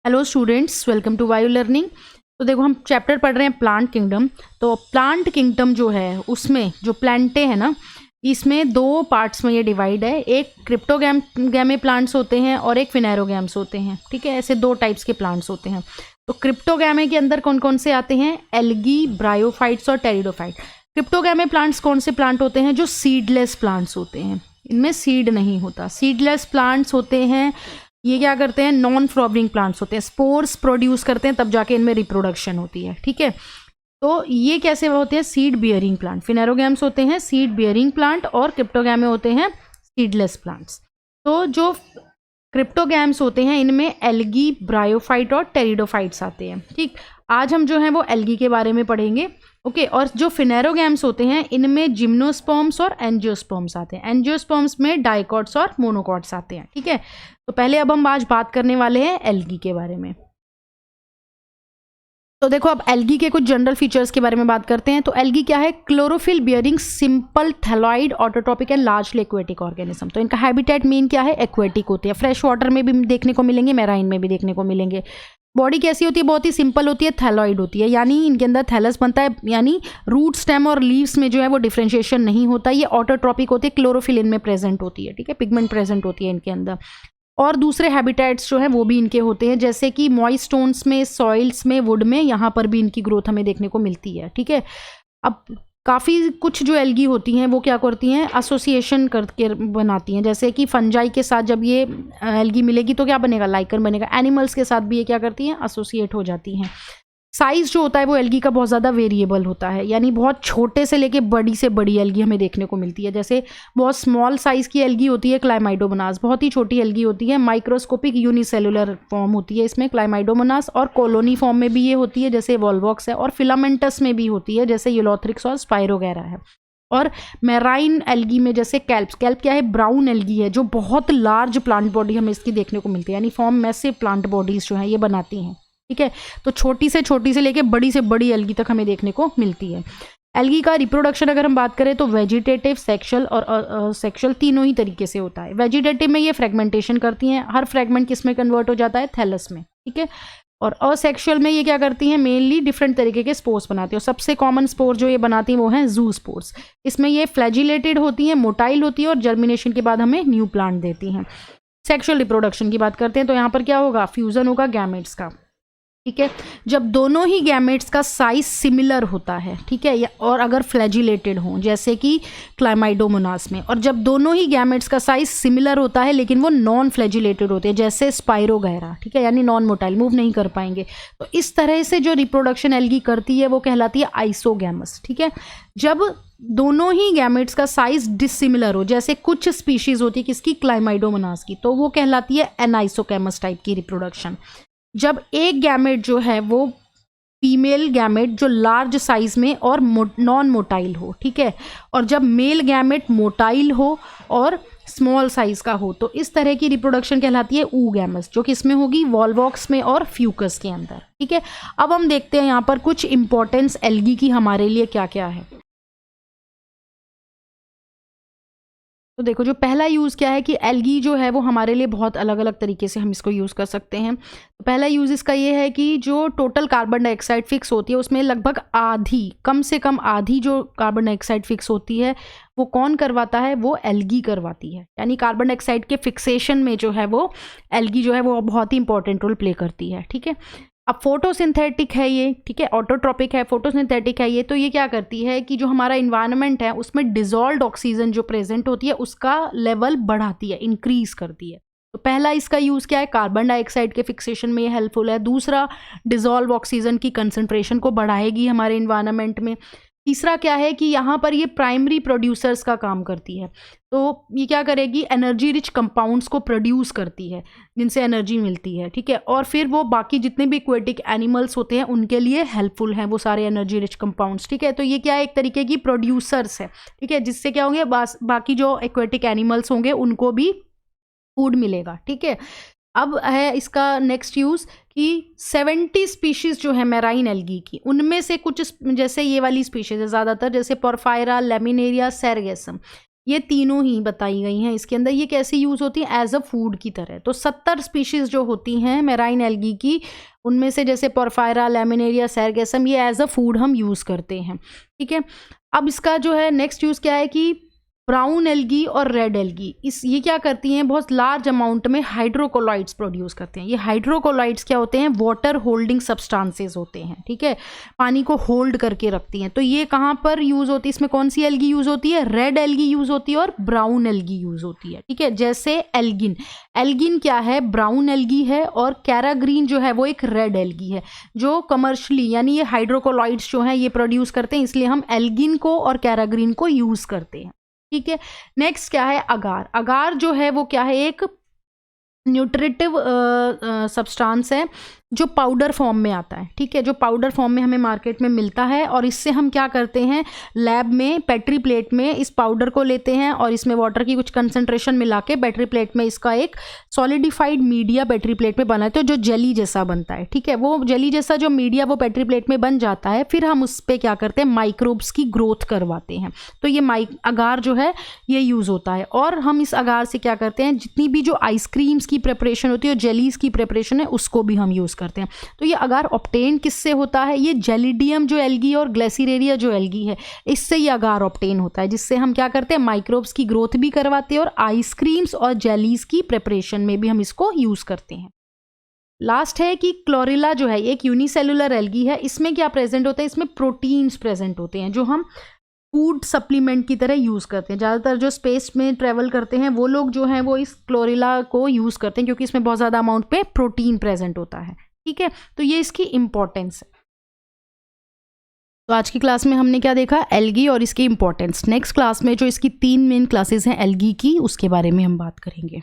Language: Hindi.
हेलो स्टूडेंट्स, वेलकम टू वायु लर्निंग। तो देखो हम चैप्टर पढ़ रहे हैं प्लांट किंगडम। तो प्लांट किंगडम जो है उसमें जो प्लांटे हैं ना, इसमें दो पार्ट्स में ये डिवाइड है। एक क्रिप्टोगैमे प्लांट्स होते हैं और एक फिनेरोगैम्स होते हैं। ठीक है, ऐसे दो टाइप्स के प्लांट्स होते हैं। तो क्रिप्टोगैमे के अंदर कौन कौन से आते हैं? एल्गी, ब्रायोफाइट्स और टेरिडोफाइट। क्रिप्टोगैमे प्लांट्स कौन से प्लांट होते हैं? जो सीडलेस प्लांट्स होते हैं, इनमें सीड नहीं होता। सीडलेस प्लांट्स होते हैं ये, क्या करते हैं? नॉन फ्लावरिंग प्लांट्स होते हैं, स्पोर्स प्रोड्यूस करते हैं, तब जाके इनमें रिप्रोडक्शन होती है। ठीक है, तो ये कैसे होते हैं? Seed bearing plant. फिनेरोगैम्स होते हैं सीड बियरिंग प्लांट और क्रिप्टोगैमे होते हैं सीडलेस प्लांट्स। तो जो क्रिप्टोगैम्स होते हैं इनमें एल्गी, ब्रायोफाइट और टेरिडोफाइट्स आते हैं। ठीक, आज हम जो है वो एल्गी के बारे में पढ़ेंगे। ओके, और जो फिनेरोगैम्स होते हैं इनमें जिम्नोस्पर्म्स और एंजियोस्पर्म्स आते हैं। एंजियोस्पर्म्स में डाइकॉट्स और मोनोकॉट्स आते हैं। ठीक है, तो पहले अब हम आज बात करने वाले हैं एल्गी के बारे में। तो देखो अब एल्गी के कुछ जनरल फीचर्स के बारे में बात करते हैं। तो एल्गी क्या है? Chlorophyll bearing simple thalloid autotrophic and largely aquatic organism. तो इनका हैबिटेट मेन क्या है? एक्वेटिक होती है। फ्रेश वाटर में भी देखने को मिलेंगे, मैराइन में भी देखने को मिलेंगे। बॉडी कैसी होती है? बहुत ही सिंपल होती है, थैलॉइड होती है, यानी इनके अंदर थैलस बनता है, यानी रूट, स्टेम और लीव्स में जो है वो डिफ्रेंशिएशन नहीं होता। ये ऑटोट्रॉपिक होती है, क्लोरोफिल इनमें प्रेजेंट होती है। ठीक है, पिगमेंट प्रेजेंट होती है इनके अंदर। और दूसरे हैबिटेट्स जो हैं वो भी इनके होते हैं, जैसे कि मॉइस्ट स्टोन्स में, सॉइल्स में, वुड में, यहाँ पर भी इनकी ग्रोथ हमें देखने को मिलती है। ठीक है, अब काफ़ी कुछ जो एल्गी होती हैं वो क्या करती हैं? एसोसिएशन करके बनाती हैं। जैसे कि फंजाई के साथ जब ये एल्गी मिलेगी तो क्या बनेगा? लाइकन बनेगा। एनिमल्स के साथ भी ये क्या करती हैं? एसोसिएट हो जाती हैं। साइज़ जो होता है वो एल्गी का बहुत ज़्यादा वेरिएबल होता है, यानी बहुत छोटे से लेके बड़ी से बड़ी एल्गी हमें देखने को मिलती है। जैसे बहुत स्मॉल साइज़ की एल्गी होती है क्लाइमाइडोमोनास, बहुत ही छोटी एल्गी होती है। माइक्रोस्कोपिक यूनिसेलुलर फॉर्म होती है इसमें क्लाइमाइडोमोनास, और कॉलोनी फॉर्म में भी ये होती है जैसे वॉल्वॉक्स है, और फिलामेंटस में भी होती है जैसे यूलोथ्रिक्स और स्पाइरोगैरा है। और मैराइन एल्गी में जैसे कैल्प क्या है? ब्राउन एल्गी है जो बहुत लार्ज प्लांट बॉडी हमें इसकी देखने को मिलती है, यानी फॉर्म मैसिव प्लांट बॉडीज जो हैं ये बनाती हैं। ठीक है, तो छोटी से लेके बड़ी से बड़ी एल्गी तक हमें देखने को मिलती है। एल्गी का रिप्रोडक्शन अगर हम बात करें तो वेजिटेटिव, सेक्शुअल और सेक्शुअल तीनों ही तरीके से होता है। वेजिटेटिव में ये फ्रेगमेंटेशन करती हैं, हर फ्रेगमेंट किस में कन्वर्ट हो जाता है? थैलस में। ठीक है, और असेक्शुअल में ये क्या करती हैं? मेनली डिफरेंट तरीके के स्पोर्स बनाती हैं। और सबसे कॉमन स्पोर जो ये बनाती हैं वो हैं जू स्पोर्स। इसमें ये फ्लैजिलेटेड होती हैं, मोटाइल होती है, और जर्मिनेशन के बाद हमें न्यू प्लांट देती हैं। सेक्शुअल रिप्रोडक्शन की बात करते हैं तो यहाँ पर क्या होगा? फ्यूजन होगा गैमेट्स का। ठीक है, जब दोनों ही गैमेट्स का साइज सिमिलर होता है, ठीक है, और अगर फ्लैजिलेटेड हों जैसे कि क्लाइमाइडोमोनास में, और जब दोनों ही गैमेट्स का साइज सिमिलर होता है लेकिन वो नॉन फ्लैजिलेटेड होते हैं जैसे स्पाइरोगैरा, ठीक है, यानी नॉन मोटाइल, मूव नहीं कर पाएंगे, तो इस तरह से जो रिप्रोडक्शन एल्गी करती है वो कहलाती है आइसोगैमस। ठीक है, जब दोनों ही गैमेट्स का साइज डिसिमिलर हो, जैसे कुछ स्पीशीज होती है किसकी? क्लाइमाइडोमोनास की, तो वो कहलाती है एनाइसोगैमस टाइप की रिप्रोडक्शन। जब एक गैमेट जो है वो फीमेल गैमेट जो लार्ज साइज में और नॉन मोटाइल हो, ठीक है, और जब मेल गैमेट मोटाइल हो और स्मॉल साइज का हो, तो इस तरह की रिप्रोडक्शन कहलाती है oogamous, जो कि इसमें होगी वॉल्वॉक्स में और फ्यूकस के अंदर। ठीक है, अब हम देखते हैं यहाँ पर कुछ इंपॉर्टेंस एल्गी की हमारे लिए क्या क्या है। तो देखो जो पहला यूज़ क्या है कि एल्गी जो है वो हमारे लिए बहुत अलग अलग तरीके से हम इसको यूज़ कर सकते हैं। तो पहला यूज़ इसका ये है कि जो टोटल कार्बन डाइऑक्साइड फिक्स होती है उसमें लगभग आधी, कम से कम आधी जो कार्बन डाइऑक्साइड फिक्स होती है वो कौन करवाता है? वो एल्गी करवाती है। यानी कार्बन डाइऑक्साइड के फिक्सेशन में जो है वो एल्गी जो है वो बहुत ही इंपॉर्टेंट रोल प्ले करती है। ठीक है, अब फोटोसिंथेटिक है ये, ठीक है, ऑटोट्रॉपिक है, फोटोसिंथेटिक है ये, तो ये क्या करती है कि जो हमारा इन्वायरमेंट है उसमें डिजॉल्व्ड ऑक्सीजन जो प्रेजेंट होती है उसका लेवल बढ़ाती है, इंक्रीज करती है। तो पहला इसका यूज़ क्या है? कार्बन डाइऑक्साइड के फिक्सेशन में ये हेल्पफुल है। दूसरा, डिजॉल्व ऑक्सीजन की कंसंट्रेशन को बढ़ाएगी हमारे इन्वायरमेंट में। तीसरा क्या है कि यहाँ पर ये प्राइमरी प्रोड्यूसर्स का काम करती है। तो ये क्या करेगी? एनर्जी रिच कंपाउंड्स को प्रोड्यूस करती है जिनसे एनर्जी मिलती है। ठीक है, और फिर वो बाकी जितने भी एक्वेटिक एनिमल्स होते हैं उनके लिए हेल्पफुल हैं वो सारे एनर्जी रिच कंपाउंड्स। ठीक है, तो ये क्या है? एक तरीके की प्रोड्यूसर्स है। ठीक है, जिससे क्या होंगे? बाकी जो एक्वेटिक एनिमल्स होंगे उनको भी फूड मिलेगा। ठीक है, अब है इसका नेक्स्ट यूज़ कि 70 स्पीशीज़ जो है मैराइन एल्गी की, उनमें से कुछ जैसे ये वाली स्पीशीज़ है ज़्यादातर, जैसे पोरफायरा, लेमिनेरिया, सेरगेसम, ये तीनों ही बताई गई हैं इसके अंदर। ये कैसे यूज़ होती है? एज अ फूड की तरह। तो 70 स्पीशीज़ जो होती हैं मैराइन एल्गी की, उनमें से जैसे पोरफायरा, लैमिनेरिया, सैरगैसम, ये एज अ फूड हम यूज़ करते हैं, ठीक है। अब इसका जो है नेक्स्ट यूज़ क्या है कि ब्राउन एल्गी और रेड एल्गी, ये क्या करती हैं? बहुत लार्ज अमाउंट में हाइड्रोकोलॉइड्स प्रोड्यूस करते हैं। ये हाइड्रोकोलॉइड्स क्या होते हैं? वाटर होल्डिंग सब्सटेंसेस होते हैं, ठीक है, पानी को होल्ड करके रखती हैं। तो ये कहाँ पर यूज़ होती है? इसमें कौन सी एल्गी यूज़ होती है? रेड एल्गी यूज़ होती है और ब्राउन एल्गी यूज़ होती है, ठीक है। जैसे एल्गिन, एल्गिन क्या है? ब्राउन एल्गी है, और कैराग्रीन जो है वो एक रेड एल्गी है, जो कमर्शियली यानी ये हाइड्रोकोलॉइड्स जो हैं ये प्रोड्यूस करते हैं, इसलिए हम एल्गिन को और कैराग्रीन को यूज़ करते हैं, ठीक है। नेक्स्ट क्या है? अगार। अगार जो है वो क्या है? एक न्यूट्रिटिव सब्सटेंस है जो पाउडर फॉर्म में आता है, ठीक है, जो पाउडर फॉर्म में हमें मार्केट में मिलता है। और इससे हम क्या करते हैं? लैब में पेट्री प्लेट में इस पाउडर को लेते हैं और इसमें वाटर की कुछ कंसंट्रेशन मिला के बैटरी प्लेट में इसका एक सॉलिडिफाइड मीडिया बैटरी प्लेट में बनाते हैं, जो जेली जैसा बनता है, ठीक है। वो जेली जैसा जो मीडिया वो बैटरी प्लेट में बन जाता है, फिर हम उस पर क्या करते हैं? माइक्रोब्स की ग्रोथ करवाते हैं। तो ये अगार जो है ये यूज़ होता है। और हम इस अगार से क्या करते हैं? जितनी भी जो आइसक्रीम्स की प्रिपरेशन होती है और जेलीज़ की प्रिपरेशन है उसको भी हम यूज़ करते हैं। तो ये अगार ऑब्टेन किससे होता है? ये जेलिडियम जो एल्गी और ग्लेसिरेरिया जो एल्गी है, इससे ये अगार ऑब्टेन होता है, जिससे हम क्या करते हैं? माइक्रोब्स की ग्रोथ भी करवाते हैं और आइसक्रीम्स और जेलीज की प्रिपरेशन में भी हम इसको यूज़ करते हैं। लास्ट है कि क्लोरेला जो है एक यूनिसेलुलर एल्गी है। इसमें क्या प्रेजेंट होता है? इसमें प्रोटीन्स प्रेजेंट होते हैं जो हम फूड सप्लीमेंट की तरह यूज़ करते हैं। ज़्यादातर जो स्पेस में ट्रैवल करते हैं वो लोग जो हैं वो इस क्लोरेला को यूज़ करते हैं, क्योंकि इसमें बहुत ज़्यादा अमाउंट पे प्रोटीन प्रेजेंट होता है, ठीक है। तो ये इसकी इंपॉर्टेंस है। तो आज की क्लास में हमने क्या देखा? एल्गी और इसकी इंपॉर्टेंस। नेक्स्ट क्लास में जो इसकी 3 मेन क्लासेस हैं एल्गी की, उसके बारे में हम बात करेंगे।